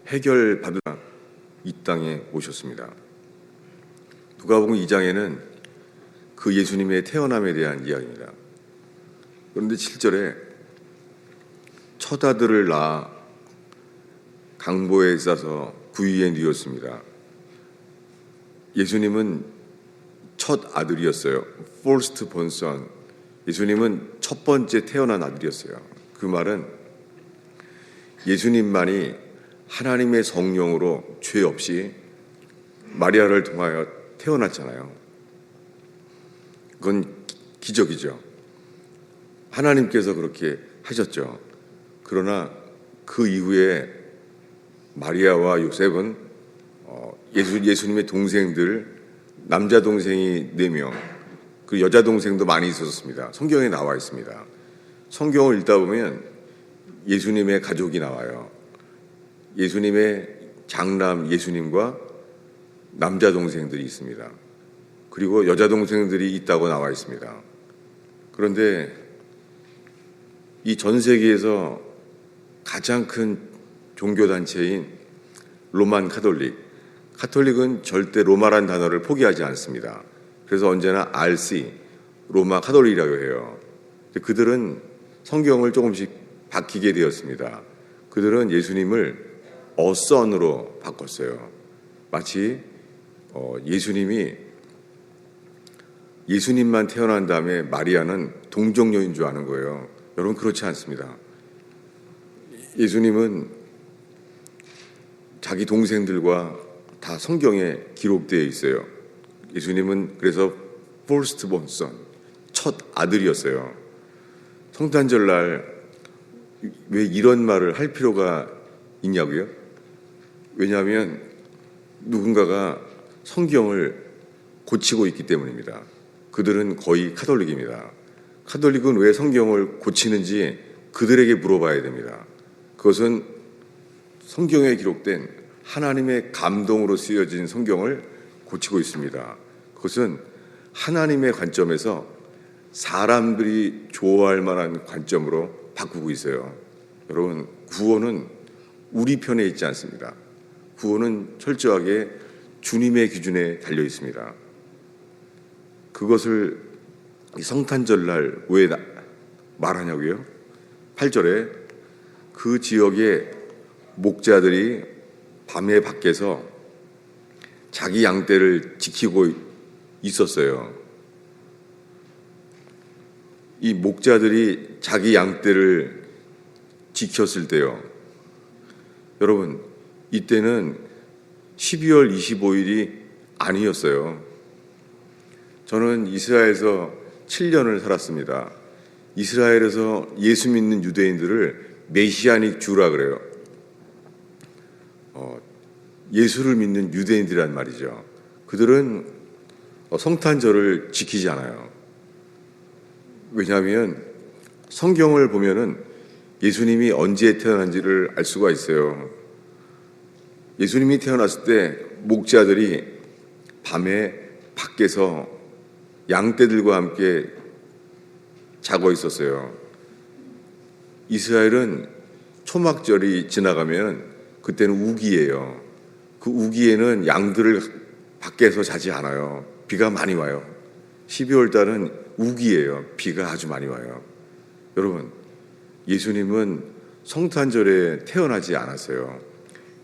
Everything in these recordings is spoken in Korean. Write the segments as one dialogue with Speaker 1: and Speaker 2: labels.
Speaker 1: 해결받으라 이 땅에 오셨습니다. 누가복음 2장에는 그 예수님의 태어남에 대한 이야기입니다. 그런데 7절에 첫 아들을 낳아 강보에 싸서 구유에 누웠습니다. 예수님은 첫 아들이었어요. First born son. 예수님은 첫 번째 태어난 아들이었어요. 그 말은 예수님만이 하나님의 성령으로 죄 없이 마리아를 통하여 태어났잖아요. 그건 기적이죠. 하나님께서 그렇게 하셨죠. 그러나 그 이후에 마리아와 요셉은 예수님의 동생들, 남자 동생이 4명, 그 여자 동생도 많이 있었습니다. 성경에 나와 있습니다. 성경을 읽다 보면 예수님의 가족이 나와요. 예수님의 장남 예수님과 남자 동생들이 있습니다. 그리고 여자 동생들이 있다고 나와 있습니다. 그런데 이 전 세계에서 가장 큰 종교단체인 로만 카톨릭은 절대 로마란 단어를 포기하지 않습니다. 그래서 언제나 RC, 로마 카톨릭이라고 해요. 그들은 성경을 조금씩 바뀌게 되었습니다. 그들은 예수님을 어선으로 바꿨어요. 마치 예수님만 태어난 다음에 마리아는 동정녀인 줄 아는 거예요. 여러분, 그렇지 않습니다. 예수님은 자기 동생들과 다 성경에 기록되어 있어요. 예수님은 그래서 first born son, 첫 아들이었어요. 성탄절날 왜 이런 말을 할 필요가 있냐고요? 왜냐하면 누군가가 성경을 고치고 있기 때문입니다. 그들은 거의 카톨릭입니다. 카톨릭은 왜 성경을 고치는지 그들에게 물어봐야 됩니다. 그것은 성경에 기록된 하나님의 감동으로 쓰여진 성경을 고치고 있습니다. 그것은 하나님의 관점에서 사람들이 좋아할 만한 관점으로 바꾸고 있어요. 여러분, 구원은 우리 편에 있지 않습니다. 구원은 철저하게 주님의 기준에 달려 있습니다. 그것을 성탄절날 왜 말하냐고요? 8절에 그 지역의 목자들이 밤에 밖에서 자기 양떼를 지키고 있었어요. 이 목자들이 자기 양떼를 지켰을 때요. 여러분, 이때는 12월 25일이 아니었어요. 저는 이스라엘에서 7년을 살았습니다. 이스라엘에서 예수 믿는 유대인들을 메시아닉 주라 그래요. 예수를 믿는 유대인들이란 말이죠. 그들은 성탄절을 지키지 않아요. 왜냐하면 성경을 보면은 예수님이 언제 태어난지를 알 수가 있어요. 예수님이 태어났을 때 목자들이 밤에 밖에서 양떼들과 함께 자고 있었어요. 이스라엘은 초막절이 지나가면 그때는 우기예요. 그 우기에는 양들을 밖에서 자지 않아요. 비가 많이 와요. 12월 달은 우기예요. 비가 아주 많이 와요. 여러분, 예수님은 성탄절에 태어나지 않았어요.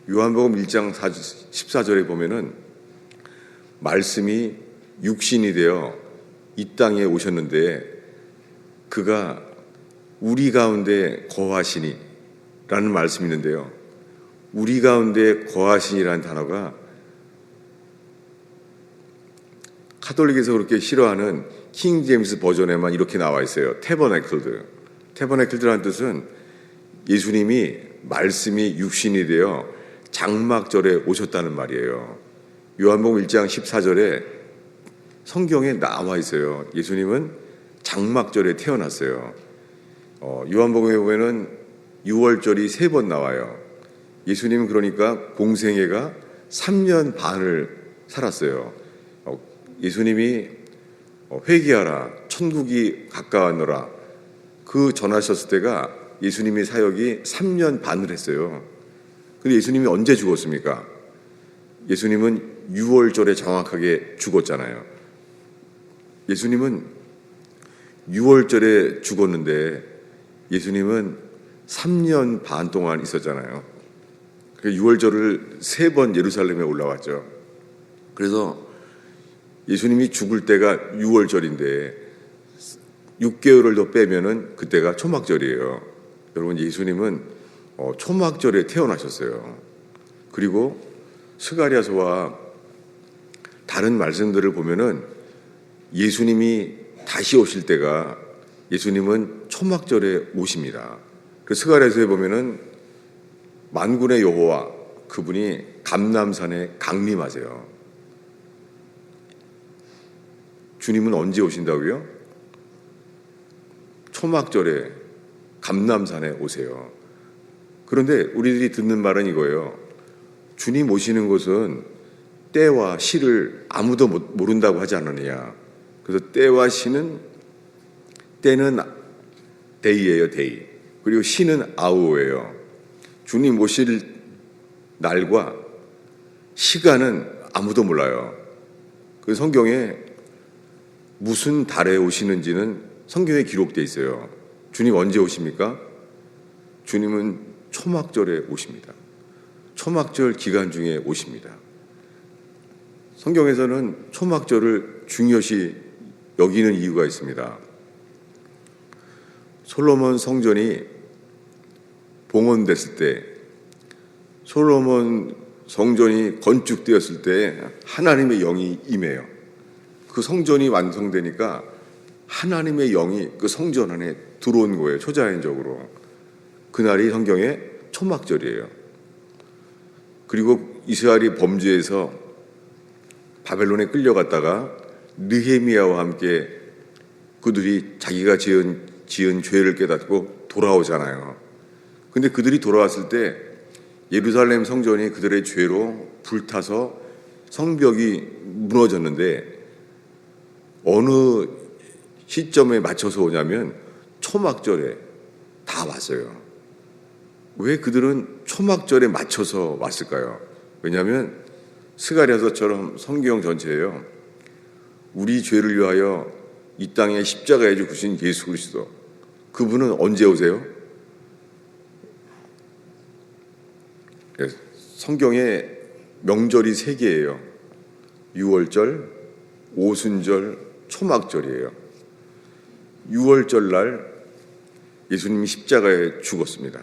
Speaker 1: 요한복음 1장 14절에 보면은 말씀이 육신이 되어 이 땅에 오셨는데 그가 우리 가운데 거하시니 라는 말씀이 있는데요. 우리 가운데 거하시니라는 단어가 카톨릭에서 그렇게 싫어하는 킹 제임스 버전에만 이렇게 나와 있어요. 태버네클드라는 뜻은 예수님이 말씀이 육신이 되어 장막절에 오셨다는 말이에요. 요한복음 1장 14절에 성경에 나와 있어요. 예수님은 장막절에 태어났어요. 요한복음에 보면은 6월절이 3번 나와요. 예수님은 그러니까 공생애가 3년 반을 살았어요. 예수님이 회개하라, 천국이 가까웠노라, 그 전하셨을 때가 예수님의 사역이 3년 반을 했어요. 근데 예수님이 언제 죽었습니까? 예수님은 6월절에 정확하게 죽었잖아요. 예수님은 6월절에 죽었는데 예수님은 3년 반 동안 있었잖아요. 6월절을 3번 예루살렘에 올라왔죠. 그래서 예수님이 죽을 때가 6월절인데 6개월을 더 빼면은 그때가 초막절이에요. 여러분, 예수님은 초막절에 태어나셨어요. 그리고 스가랴서와 다른 말씀들을 보면은 예수님이 다시 오실 때가 예수님은 초막절에 오십니다. 그 스가랴서에 보면은 만군의 여호와 그분이 감람산에 강림하세요. 주님은 언제 오신다고요? 초막절에 감람산에 오세요. 그런데 우리들이 듣는 말은 이거예요. 주님 오시는 곳은 때와 시를 아무도 모른다고 하지 않느냐. 그래서 때와 시는, 때는 데이예요, 데이. 그리고 시는 아우예요. 주님 오실 날과 시간은 아무도 몰라요. 그 성경에 무슨 달에 오시는지는 성경에 기록되어 있어요. 주님 언제 오십니까? 주님은 초막절에 오십니다. 초막절 기간 중에 오십니다. 성경에서는 초막절을 중요시 여기는 이유가 있습니다. 솔로몬 성전이 봉헌됐을 때, 솔로몬 성전이 건축되었을 때 하나님의 영이 임해요. 그 성전이 완성되니까 하나님의 영이 그 성전 안에 들어온 거예요. 초자연적으로. 그날이 성경의 초막절이에요. 그리고 이스라엘이 범죄해서 바벨론에 끌려갔다가 느헤미야와 함께 그들이 자기가 지은 죄를 깨닫고 돌아오잖아요. 근데 그들이 돌아왔을 때 예루살렘 성전이 그들의 죄로 불타서 성벽이 무너졌는데 어느 시점에 맞춰서 오냐면 초막절에 다 왔어요. 왜 그들은 초막절에 맞춰서 왔을까요? 왜냐하면 스가랴서처럼 성경 전체예요. 우리 죄를 위하여 이 땅에 십자가에 죽으신 예수 그리스도, 그분은 언제 오세요? 성경에 명절이 3개예요. 유월절, 오순절, 초막절이에요. 유월절 날 예수님이 십자가에 죽었습니다.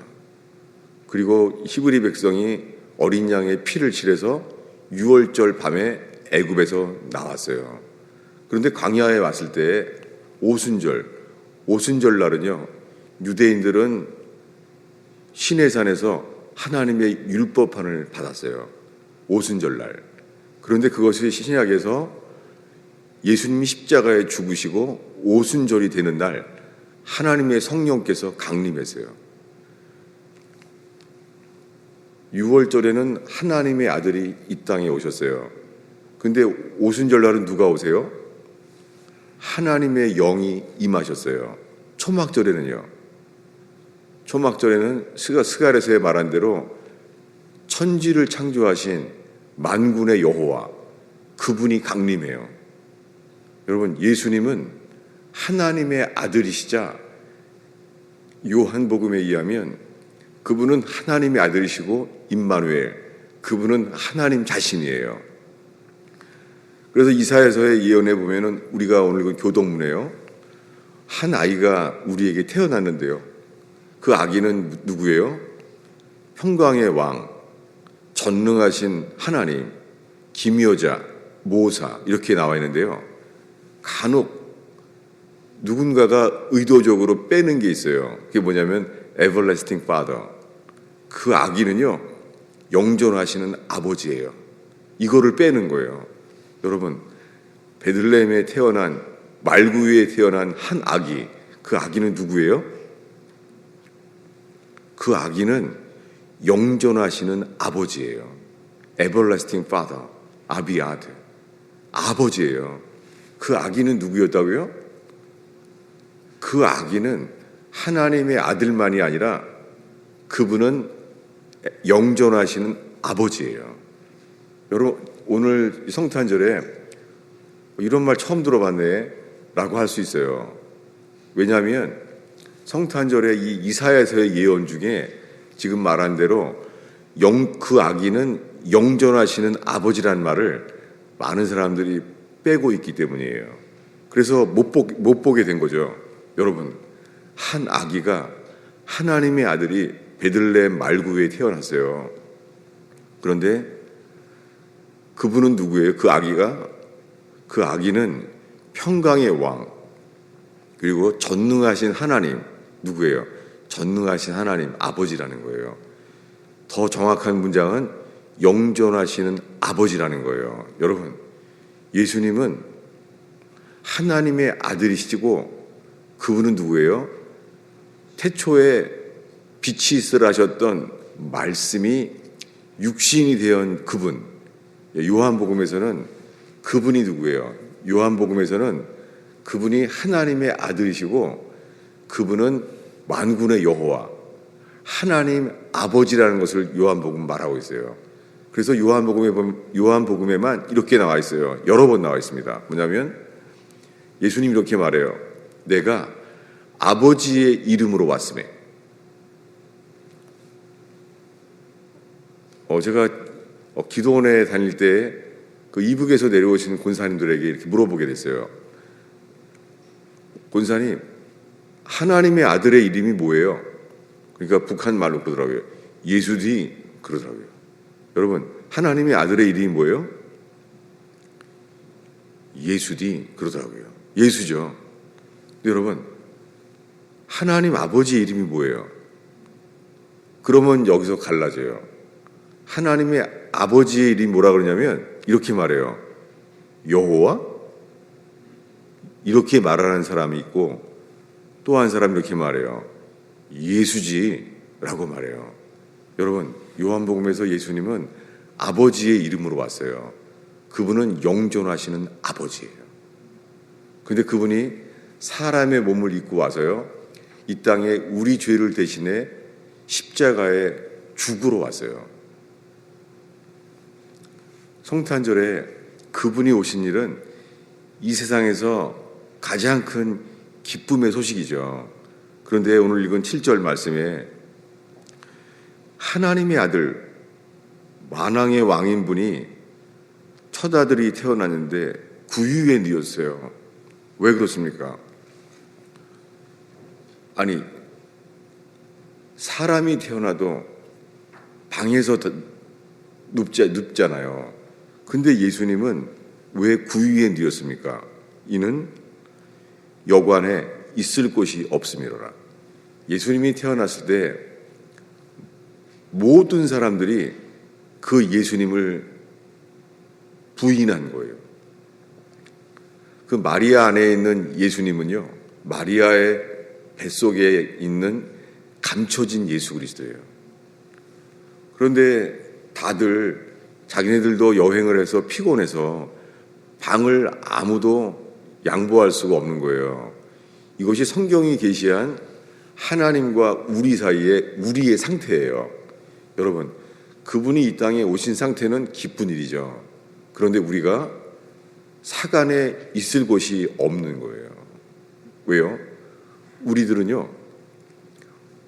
Speaker 1: 그리고 히브리 백성이 어린 양의 피를 칠해서 유월절 밤에 애굽에서 나왔어요. 그런데 광야에 왔을 때 오순절 날은요, 유대인들은 시내산에서 하나님의 율법판을 받았어요. 오순절 날. 그런데 그것이 신약에서 예수님이 십자가에 죽으시고 오순절이 되는 날 하나님의 성령께서 강림했어요. 유월절에는 하나님의 아들이 이 땅에 오셨어요. 근데 오순절 날은 누가 오세요? 하나님의 영이 임하셨어요. 초막절에는요. 초막절에는 스가랴서에 말한 대로 천지를 창조하신 만군의 여호와 그분이 강림해요. 여러분, 예수님은 하나님의 아들이시자 요한복음에 의하면 그분은 하나님의 아들이시고 임마누엘, 그분은 하나님 자신이에요. 그래서 이사야서의 예언에 보면은 우리가 오늘 그 교동문에요. 한 아이가 우리에게 태어났는데요. 그 아기는 누구예요? 평강의 왕, 전능하신 하나님, 기묘자, 모사 이렇게 나와 있는데요. 간혹 누군가가 의도적으로 빼는 게 있어요. 그게 뭐냐면 Everlasting Father. 그 아기는요, 영존하시는 아버지예요. 이거를 빼는 거예요. 여러분, 베들레헴에 태어난, 말구 위에 태어난 한 아기, 그 아기는 누구예요? 그 아기는 영존하시는 아버지예요. Everlasting Father, 아비아드, 아버지예요. 그 아기는 누구였다고요? 그 아기는 하나님의 아들만이 아니라 그분은 영존하시는 아버지예요. 여러분, 오늘 성탄절에 이런 말 처음 들어봤네 라고 할 수 있어요. 왜냐하면 성탄절에 이 이사야서의 예언 중에 지금 말한 대로 그 아기는 영존하시는 아버지란 말을 많은 사람들이 빼고 있기 때문이에요. 그래서 못 보게 된 거죠. 여러분, 한 아기가 하나님의 아들이 베들레헴 말구에 태어났어요. 그런데 그분은 누구예요? 그 아기는 평강의 왕, 그리고 전능하신 하나님, 누구예요? 전능하신 하나님 아버지라는 거예요. 더 정확한 문장은 영존하시는 아버지라는 거예요. 여러분, 예수님은 하나님의 아들이시고 그분은 누구예요? 태초에 빛이 있으라 하셨던 말씀이 육신이 되어 그분. 요한복음에서는 그분이 누구예요? 요한복음에서는 그분이 하나님의 아들이시고 그분은 만군의 여호와, 하나님 아버지라는 것을 요한복음 말하고 있어요. 그래서 요한복음에만 이렇게 나와 있어요. 여러 번 나와 있습니다. 뭐냐면 예수님이 이렇게 말해요. 내가 아버지의 이름으로 왔음에. 제가 기도원에 다닐 때 그 이북에서 내려오신 권사님들에게 이렇게 물어보게 됐어요. 권사님, 하나님의 아들의 이름이 뭐예요? 그러니까 북한 말로 그러더라고요. 예수디 그러더라고요. 여러분, 하나님의 아들의 이름이 뭐예요? 예수디 그러더라고요. 예수죠. 근데 여러분, 하나님 아버지의 이름이 뭐예요? 그러면 여기서 갈라져요. 하나님의 아버지의 이름이 뭐라 그러냐면 이렇게 말해요. 여호와? 이렇게 말하는 사람이 있고 또 한 사람이 이렇게 말해요. 예수지 라고 말해요. 여러분, 요한복음에서 예수님은 아버지의 이름으로 왔어요. 그분은 영존하시는 아버지예요. 근데 그분이 사람의 몸을 입고 와서요, 이 땅에 우리 죄를 대신해 십자가에 죽으러 왔어요. 성탄절에 그분이 오신 일은 이 세상에서 가장 큰 기쁨의 소식이죠. 그런데 오늘 읽은 7절 말씀에 하나님의 아들, 만왕의 왕인 분이 첫 아들이 태어났는데 구유에 뉘었어요. 왜 그렇습니까? 아니, 사람이 태어나도 방에서 눕잖아요. 근데 예수님은 왜 구유에 뉘었습니까? 이는 여관에 있을 곳이 없음이로라. 예수님이 태어났을 때 모든 사람들이 그 예수님을 부인한 거예요. 그 마리아 안에 있는 예수님은요, 마리아의 뱃속에 있는 감춰진 예수 그리스도예요. 그런데 다들 자기네들도 여행을 해서 피곤해서 방을 아무도 양보할 수가 없는 거예요. 이것이 성경이 계시한 하나님과 우리 사이의 우리의 상태예요. 여러분, 그분이 이 땅에 오신 상태는 기쁜 일이죠. 그런데 우리가 사간에 있을 곳이 없는 거예요. 왜요? 우리들은요,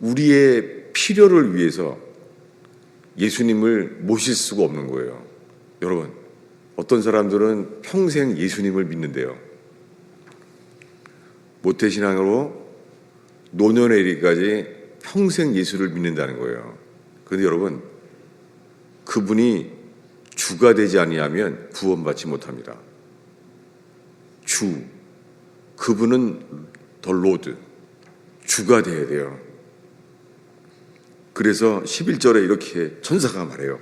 Speaker 1: 우리의 필요를 위해서 예수님을 모실 수가 없는 거예요. 여러분, 어떤 사람들은 평생 예수님을 믿는데요, 모태신앙으로 노년에 이르기까지 평생 예수를 믿는다는 거예요. 그런데 여러분, 그분이 주가 되지 아니하면 구원받지 못합니다. 주, 그분은 더 로드, 주가 돼야 돼요. 그래서 11절에 이렇게 천사가 말해요.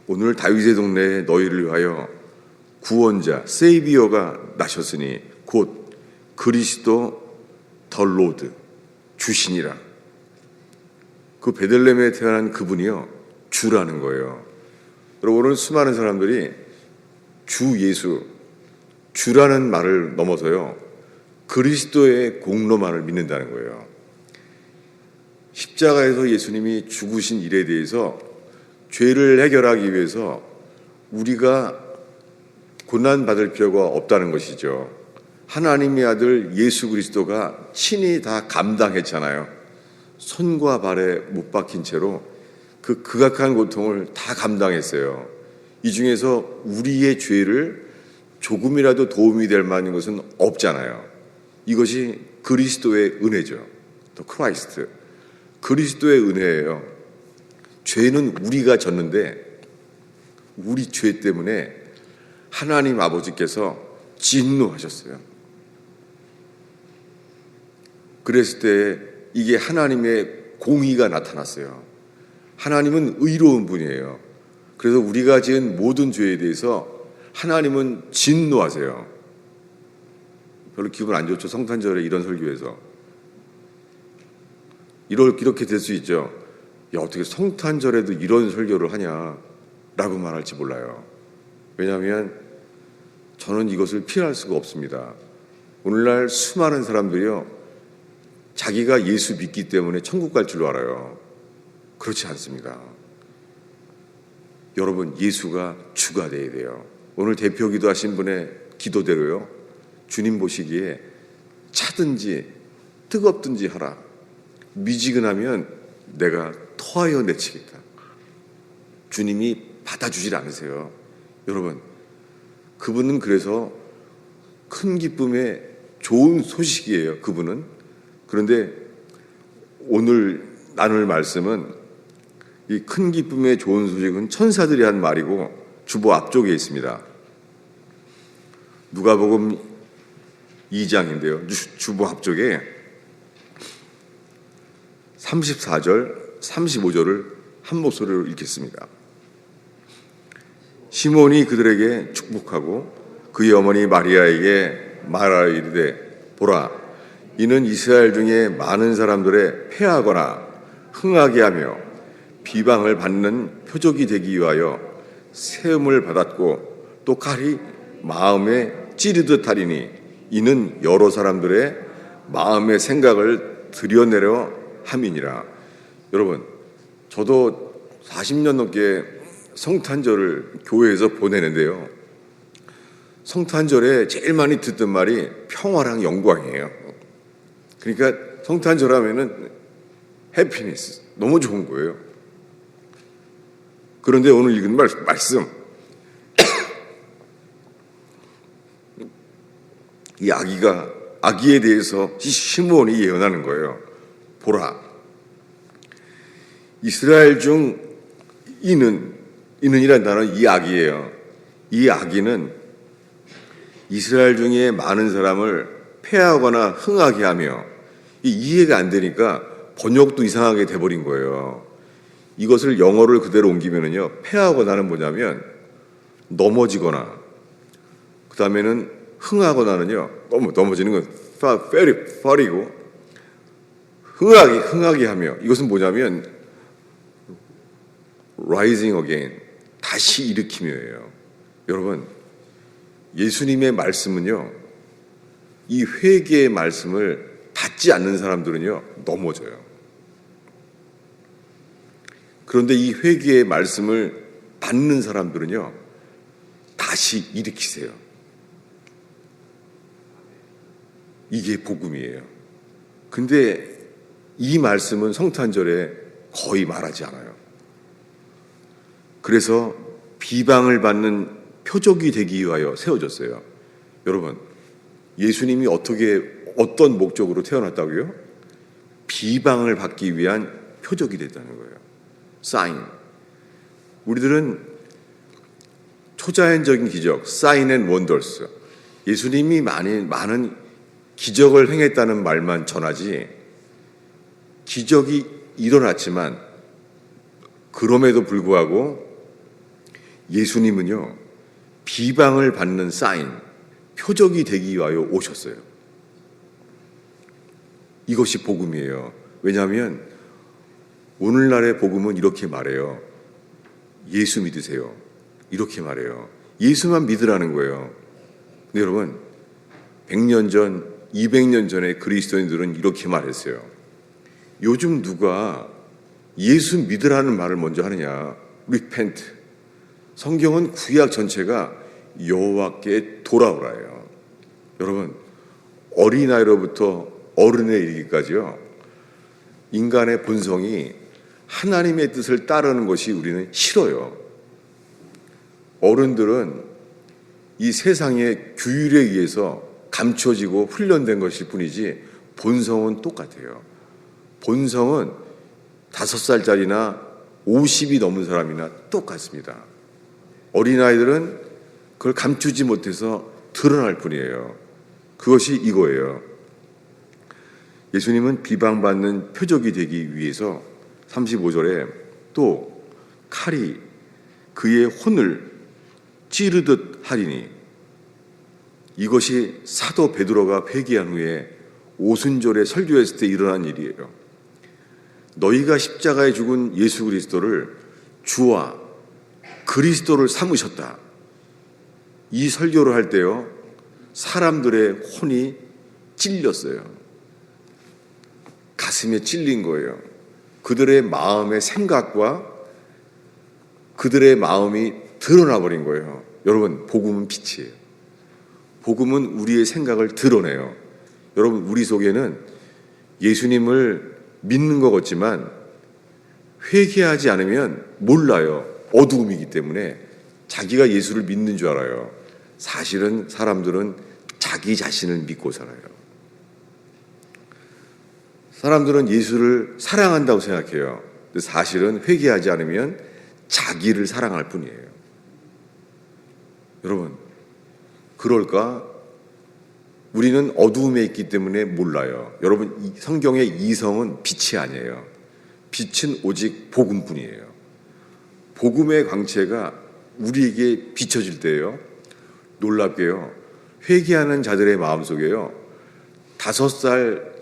Speaker 1: 오늘 다윗의 동네에 너희를 위하여 구원자, 세이비어가 나셨으니 곧 그리스도 더 로드, 주신이라. 그 베들레헴에 태어난 그분이요, 주라는 거예요. 여러분, 오늘 수많은 사람들이 주 예수, 주라는 말을 넘어서요, 그리스도의 공로만을 믿는다는 거예요. 십자가에서 예수님이 죽으신 일에 대해서 죄를 해결하기 위해서 우리가 고난받을 필요가 없다는 것이죠. 하나님의 아들 예수 그리스도가 친히 다 감당했잖아요. 손과 발에 못 박힌 채로 그 극악한 고통을 다 감당했어요. 이 중에서 우리의 죄를 조금이라도 도움이 될 만한 것은 없잖아요. 이것이 그리스도의 은혜죠. 또 크라이스트. 그리스도의 은혜예요. 죄는 우리가 졌는데 우리 죄 때문에 하나님 아버지께서 진노하셨어요. 그랬을 때 이게 하나님의 공의가 나타났어요. 하나님은 의로운 분이에요. 그래서 우리가 지은 모든 죄에 대해서 하나님은 진노하세요. 별로 기분 안 좋죠. 성탄절에 이런 설교에서. 이렇게 될 수 있죠. 야, 어떻게 성탄절에도 이런 설교를 하냐라고 말할지 몰라요. 왜냐하면 저는 이것을 피할 수가 없습니다. 오늘날 수많은 사람들이요, 자기가 예수 믿기 때문에 천국 갈 줄 알아요. 그렇지 않습니다. 여러분, 예수가 주가 되어야 돼요. 오늘 대표 기도하신 분의 기도대로요, 주님 보시기에 차든지 뜨겁든지 하라. 미지근하면 내가 토하여 내치겠다. 주님이 받아주질 않으세요. 여러분, 그분은 그래서 큰 기쁨의 좋은 소식이에요. 그분은. 그런데 오늘 나눌 말씀은 이 큰 기쁨의 좋은 소식은 천사들이 한 말이고 주보 앞쪽에 있습니다. 누가복음 2장인데요. 주보 앞쪽에 34절, 35절을 한 목소리로 읽겠습니다. 시몬이 그들에게 축복하고 그의 어머니 마리아에게 말하여 이르되 보라, 이는 이스라엘 중에 많은 사람들의 패하거나 흥하게 하며 비방을 받는 표적이 되기 위하여 세움을 받았고 또 칼이 마음에 찌르듯 하리니 이는 여러 사람들의 마음의 생각을 들여내려 함이니라. 여러분, 저도 40년 넘게 성탄절을 교회에서 보내는데요, 성탄절에 제일 많이 듣던 말이 평화랑 영광이에요. 그러니까 성탄절 하면은 해피니스, 너무 좋은 거예요. 그런데 오늘 읽은 말씀, 이 아기에 대해서 시므온이 예언하는 거예요. 보라, 이스라엘 중 이는이란 단어는 이 아기예요. 이 아기는 이스라엘 중에 많은 사람을 패하거나 흥하게 하며, 이해가 안 되니까 번역도 이상하게 돼버린 거예요. 이것을 영어를 그대로 옮기면은요, 패하거나는 뭐냐면 넘어지거나, 그 다음에는 흥하거나는요, 넘어지는 건 fal이고, 흥하게 하며, 이것은 뭐냐면 rising again, 다시 일으키며예요. 여러분, 예수님의 말씀은요, 이 회개의 말씀을 받지 않는 사람들은요, 넘어져요. 그런데 이 회개의 말씀을 받는 사람들은요, 다시 일으키세요. 이게 복음이에요. 근데 이 말씀은 성탄절에 거의 말하지 않아요. 그래서 비방을 받는 표적이 되기 위하여 세워졌어요. 여러분, 예수님이 어떤 목적으로 태어났다고요? 비방을 받기 위한 표적이 됐다는 거예요. 사인. 우리들은 초자연적인 기적, sign and wonders, 예수님이 많은 기적을 행했다는 말만 전하지, 기적이 일어났지만 그럼에도 불구하고 예수님은요, 비방을 받는 사인, 표적이 되기 위하여 오셨어요. 이것이 복음이에요. 왜냐하면 오늘날의 복음은 이렇게 말해요. 예수 믿으세요. 이렇게 말해요. 예수만 믿으라는 거예요. 근데 여러분, 100년 전, 200년 전에 그리스도인들은 이렇게 말했어요. 요즘 누가 예수 믿으라는 말을 먼저 하느냐? repent. 성경은 구약 전체가 여호와께 돌아오라예요. 여러분, 어린아이로부터 어른에 이르기까지요, 인간의 본성이 하나님의 뜻을 따르는 것이 우리는 싫어요. 어른들은 이 세상의 규율에 의해서 감춰지고 훈련된 것일 뿐이지 본성은 똑같아요. 본성은 5살짜리나 50이 넘은 사람이나 똑같습니다. 어린아이들은 그걸 감추지 못해서 드러날 뿐이에요. 그것이 이거예요. 예수님은 비방받는 표적이 되기 위해서 35절에 또 칼이 그의 혼을 찌르듯 하리니, 이것이 사도 베드로가 회개한 후에 오순절에 설교했을 때 일어난 일이에요. 너희가 십자가에 죽은 예수 그리스도를 주와 그리스도를 삼으셨다. 이 설교를 할 때요, 사람들의 혼이 찔렸어요. 가슴에 찔린 거예요. 그들의 마음의 생각과 그들의 마음이 드러나 버린 거예요. 여러분, 복음은 빛이에요. 복음은 우리의 생각을 드러내요. 여러분, 우리 속에는 예수님을 믿는 것 같지만 회개하지 않으면 몰라요. 어두움이기 때문에 자기가 예수를 믿는 줄 알아요. 사실은 사람들은 자기 자신을 믿고 살아요. 사람들은 예수를 사랑한다고 생각해요. 근데 사실은 회개하지 않으면 자기를 사랑할 뿐이에요. 여러분, 그럴까? 우리는 어두움에 있기 때문에 몰라요. 여러분, 성경의 이성은 빛이 아니에요. 빛은 오직 복음뿐이에요. 복음의 광채가 우리에게 비춰질 때요, 놀랍게요, 회개하는 자들의 마음속에요, 5살,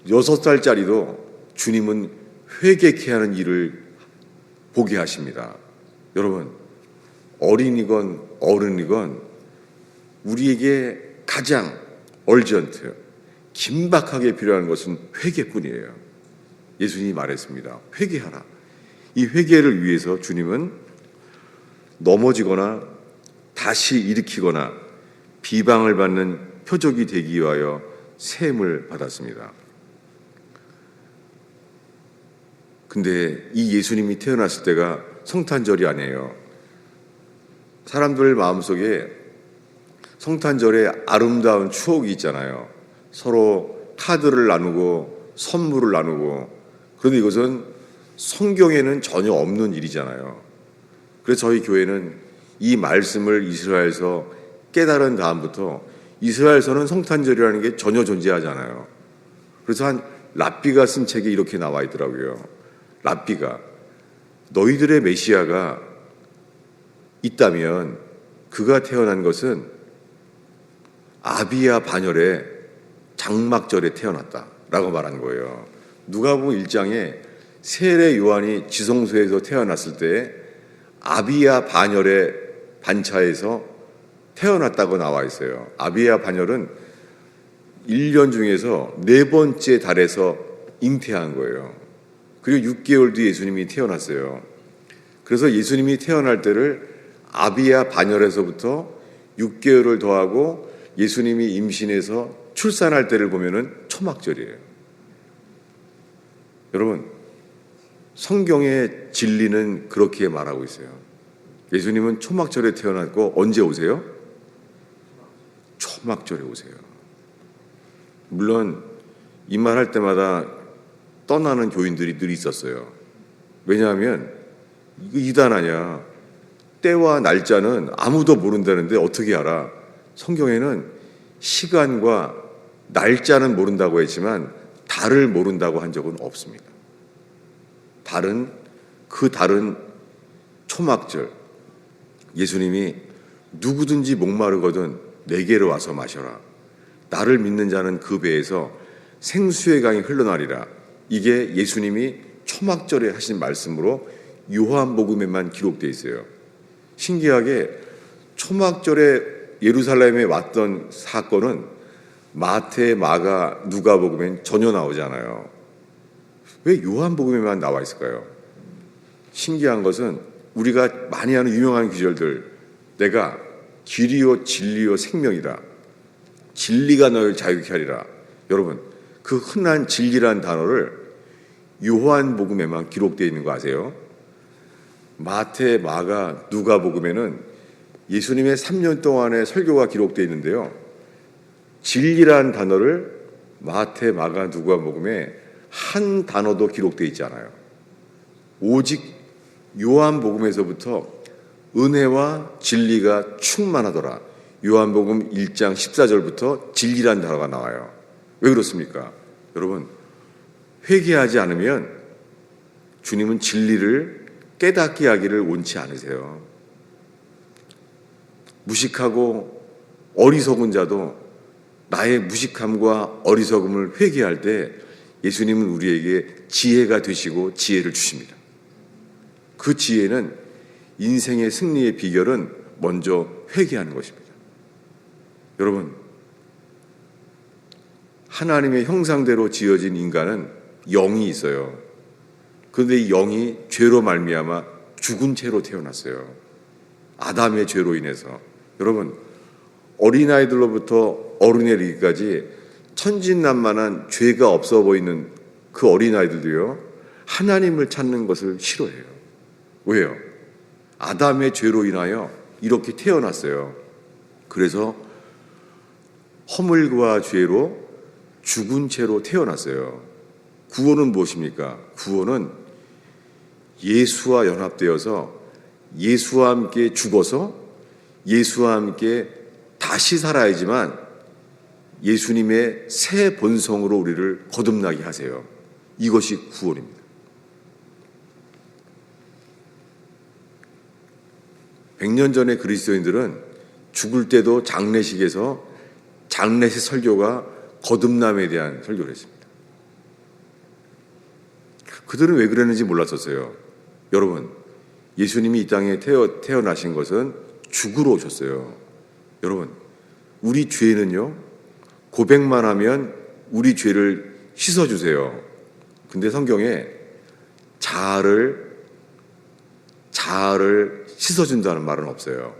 Speaker 1: 6살짜리도 주님은 회개케 하는 일을 보게 하십니다. 여러분, 어린이건 어른이건 우리에게 가장 얼전트, 긴박하게 필요한 것은 회개뿐이에요. 예수님이 말했습니다. 회개하라. 이 회개를 위해서 주님은 넘어지거나 다시 일으키거나 비방을 받는 표적이 되기 위하여 세움을 받았습니다. 근데 이 예수님이 태어났을 때가 성탄절이 아니에요. 사람들 마음속에 성탄절에 아름다운 추억이 있잖아요. 서로 카드를 나누고 선물을 나누고. 그런데 이것은 성경에는 전혀 없는 일이잖아요. 그래서 저희 교회는 이 말씀을 이스라엘에서 깨달은 다음부터 이스라엘에서는 성탄절이라는 게 전혀 존재하잖아요. 그래서 한 랍비가 쓴 책에 이렇게 나와 있더라고요. 랍비가, 너희들의 메시아가 있다면 그가 태어난 것은 아비야 반열의 장막절에 태어났다라고 말한 거예요. 누가복음 1장에 세례 요한이 지성소에서 태어났을 때 아비야 반열의 반차에서 태어났다고 나와 있어요. 아비야 반열은 1년 중에서 4번째 달에서 잉태한 거예요. 그리고 6개월 뒤에 예수님이 태어났어요. 그래서 예수님이 태어날 때를 아비야 반열에서부터 6개월을 더하고 예수님이 임신해서 출산할 때를 보면은 초막절이에요. 여러분, 성경의 진리는 그렇게 말하고 있어요. 예수님은 초막절에 태어났고 언제 오세요? 초막절에 오세요. 물론 이 말 할 때마다 떠나는 교인들이 늘 있었어요. 왜냐하면 이거 이단 아니야. 때와 날짜는 아무도 모른다는데 어떻게 알아? 성경에는 시간과 날짜는 모른다고 했지만 달을 모른다고 한 적은 없습니다. 그 달은 초막절. 예수님이 누구든지 목마르거든 내게로 와서 마셔라. 나를 믿는 자는 그 배에서 생수의 강이 흘러나리라. 이게 예수님이 초막절에 하신 말씀으로 요한복음에만 기록되어 있어요. 신기하게 초막절에 예루살렘에 왔던 사건은 마태, 마가, 누가복음엔 전혀 나오지 않아요. 왜 요한복음에만 나와 있을까요? 신기한 것은 우리가 많이 하는 유명한 구절들, 내가 길이요 진리요 생명이다, 진리가 너를 자유케 하리라. 여러분, 그 흔한 진리란 단어를 요한복음에만 기록되어 있는 거 아세요? 마태, 마가, 누가복음에는 예수님의 3년 동안의 설교가 기록되어 있는데요, 진리란 단어를 마태, 마가, 누가복음에 한 단어도 기록되어 있지 않아요. 오직 요한복음에서부터 은혜와 진리가 충만하더라. 요한복음 1장 14절부터 진리란 단어가 나와요. 왜 그렇습니까? 여러분, 회개하지 않으면 주님은 진리를 깨닫게 하기를 원치 않으세요. 무식하고 어리석은 자도 나의 무식함과 어리석음을 회개할 때 예수님은 우리에게 지혜가 되시고 지혜를 주십니다. 그 지혜는, 인생의 승리의 비결은 먼저 회개하는 것입니다. 여러분, 하나님의 형상대로 지어진 인간은 영이 있어요. 그런데 이 영이 죄로 말미암아 죽은 채로 태어났어요. 아담의 죄로 인해서. 여러분, 어린아이들로부터 어른에 이르기까지 천진난만한 죄가 없어 보이는 그 어린아이들도요, 하나님을 찾는 것을 싫어해요. 왜요? 아담의 죄로 인하여 이렇게 태어났어요. 그래서 허물과 죄로 죽은 채로 태어났어요. 구원은 무엇입니까? 구원은 예수와 연합되어서 예수와 함께 죽어서 예수와 함께 다시 살아야지만 예수님의 새 본성으로 우리를 거듭나게 하세요. 이것이 구원입니다. 100년 전에 그리스도인들은 죽을 때도 장례식에서 장례식 설교가 거듭남에 대한 설교를 했습니다. 그들은 왜 그랬는지 몰랐었어요. 여러분, 예수님이 이 땅에 태어나신 것은 죽으러 오셨어요. 여러분, 우리 죄는요, 고백만 하면 우리 죄를 씻어주세요. 근데 성경에 자아를 씻어준다는 말은 없어요.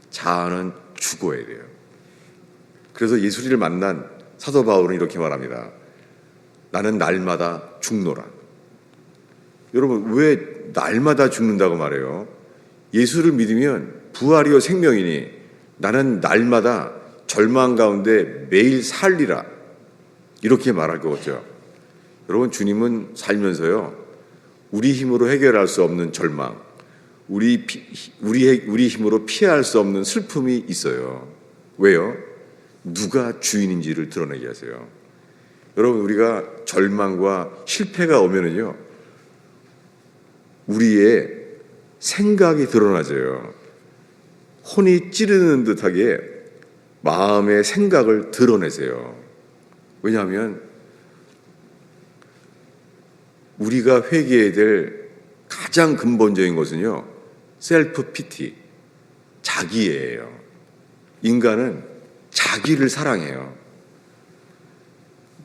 Speaker 1: 자아는 죽어야 돼요. 그래서 예수를 만난 사도 바울은 이렇게 말합니다. 나는 날마다 죽노라. 여러분, 왜 날마다 죽는다고 말해요? 예수를 믿으면 부활이요 생명이니 나는 날마다 절망 가운데 매일 살리라. 이렇게 말할 거죠. 여러분, 주님은 살면서요, 우리 힘으로 해결할 수 없는 절망, 우리 힘으로 피할 수 없는 슬픔이 있어요. 왜요? 누가 주인인지를 드러내게 하세요. 여러분, 우리가 절망과 실패가 오면은요, 우리의 생각이 드러나져요. 혼이 찌르는 듯하게 마음의 생각을 드러내세요. 왜냐하면 우리가 회개해야 될 가장 근본적인 것은요, 셀프 피티, 자기예요. 인간은 자기를 사랑해요.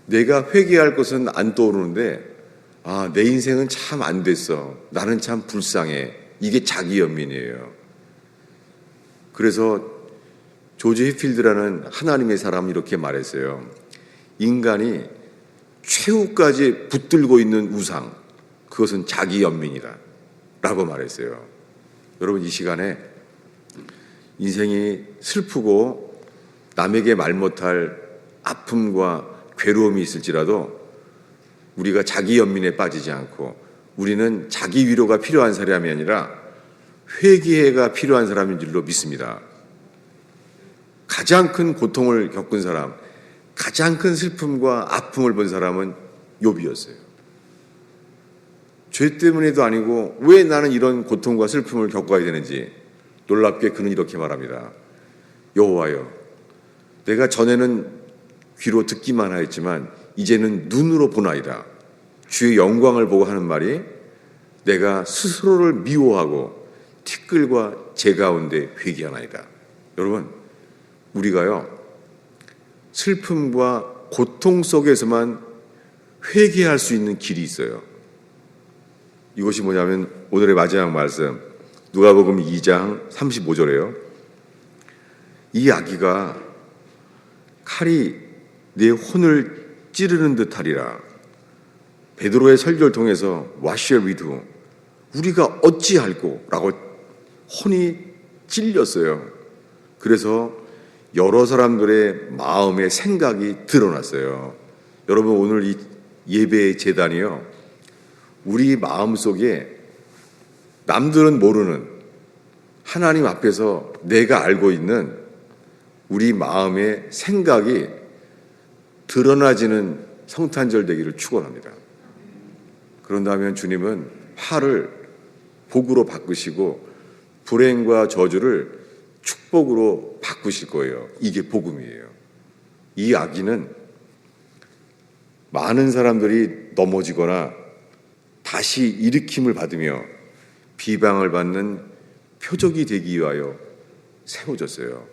Speaker 1: 내가 회개할 것은 안 떠오르는데, 내 인생은 참 안 됐어, 나는 참 불쌍해, 이게 자기 연민이에요. 그래서 조지 해필드라는 하나님의 사람이 이렇게 말했어요. 인간이 최후까지 붙들고 있는 우상, 그것은 자기 연민이다 라고 말했어요. 여러분, 이 시간에 인생이 슬프고 남에게 말 못할 아픔과 괴로움이 있을지라도 우리가 자기 연민에 빠지지 않고, 우리는 자기 위로가 필요한 사람이 아니라 회개가 필요한 사람인 줄로 믿습니다. 가장 큰 고통을 겪은 사람, 가장 큰 슬픔과 아픔을 본 사람은 욥이었어요. 죄 때문에도 아니고 왜 나는 이런 고통과 슬픔을 겪어야 되는지, 놀랍게 그는 이렇게 말합니다. 여호와여, 내가 전에는 귀로 듣기만 하였지만 이제는 눈으로 보나이다. 주의 영광을 보고 하는 말이, 내가 스스로를 미워하고 티끌과 재 가운데 회개하나이다. 여러분, 우리가요, 슬픔과 고통 속에서만 회개할 수 있는 길이 있어요. 이것이 뭐냐면 오늘의 마지막 말씀 누가복음 2장 35절에요. 이 아기가 칼이 내 혼을 찌르는 듯하리라. 베드로의 설교를 통해서 What shall we do? 우리가 어찌할꼬? 라고 혼이 찔렸어요. 그래서 여러 사람들의 마음의 생각이 드러났어요. 여러분, 오늘 이 예배의 제단이요, 우리 마음속에 남들은 모르는 하나님 앞에서 내가 알고 있는 우리 마음의 생각이 드러나지는 성탄절 되기를 축원합니다. 그런다면 주님은 화를 복으로 바꾸시고 불행과 저주를 축복으로 바꾸실 거예요. 이게 복음이에요. 이 아기는 많은 사람들이 넘어지거나 다시 일으킴을 받으며 비방을 받는 표적이 되기 위하여 세워졌어요.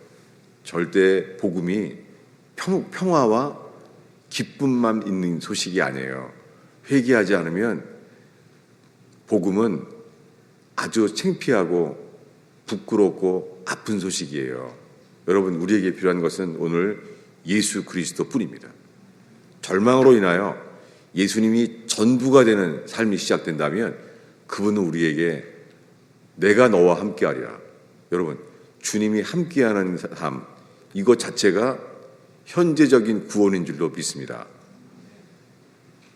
Speaker 1: 절대 복음이 평화와 기쁨만 있는 소식이 아니에요. 회개하지 않으면 복음은 아주 창피하고 부끄럽고 아픈 소식이에요. 여러분, 우리에게 필요한 것은 오늘 예수 그리스도뿐입니다. 절망으로 인하여 예수님이 전부가 되는 삶이 시작된다면 그분은 우리에게 내가 너와 함께하리라. 여러분, 주님이 함께하는 삶, 이것 자체가 현재적인 구원인 줄로 믿습니다.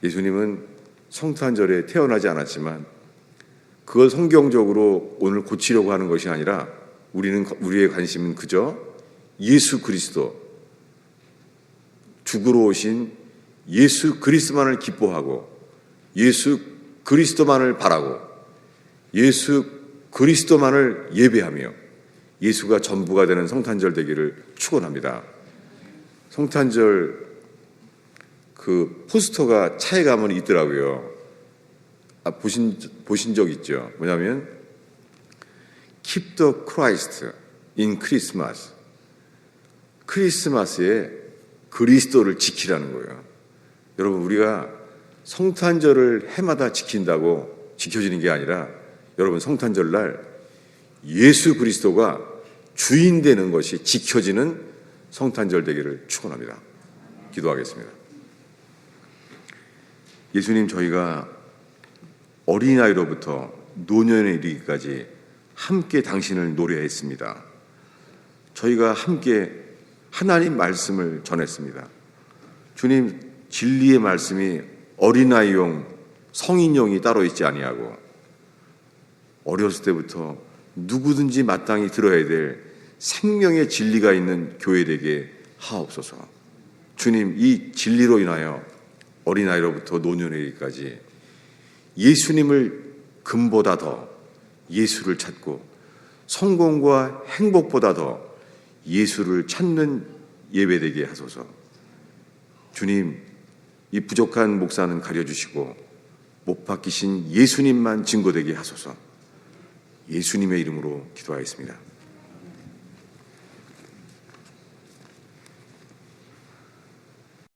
Speaker 1: 예수님은 성탄절에 태어나지 않았지만 그걸 성경적으로 오늘 고치려고 하는 것이 아니라 우리의 관심은 그저 예수 그리스도, 죽으러 오신 예수 그리스도만을 기뻐하고 예수 그리스도만을 바라고 예수 그리스도만을 예배하며 예수가 전부가 되는 성탄절 되기를 축원합니다. 성탄절 그 포스터가 차에 가면 있더라고요. 보신 적 있죠? 뭐냐면 Keep the Christ in Christmas. 크리스마스에 그리스도를 지키라는 거예요. 여러분, 우리가 성탄절을 해마다 지킨다고 지켜지는 게 아니라 여러분, 성탄절 날 예수 그리스도가 주인 되는 것이 지켜지는 성탄절 되기를 축원합니다. 기도하겠습니다. 예수님, 저희가 어린아이로부터 노년에 이르기까지 함께 당신을 노래했습니다. 저희가 함께 하나님 말씀을 전했습니다. 주님, 진리의 말씀이 어린아이용, 성인용이 따로 있지 아니하고 어렸을 때부터 누구든지 마땅히 들어야 될 생명의 진리가 있는 교회 되게 하옵소서. 주님, 이 진리로 인하여 어린아이로부터 노년에 이르기까지 예수님을 금보다 더 예수를 찾고 성공과 행복보다 더 예수를 찾는 예배되게 하소서. 주님, 이 부족한 목사는 가려주시고 못 박히신 예수님만 증거되게 하소서. 예수님의 이름으로 기도하였습니다.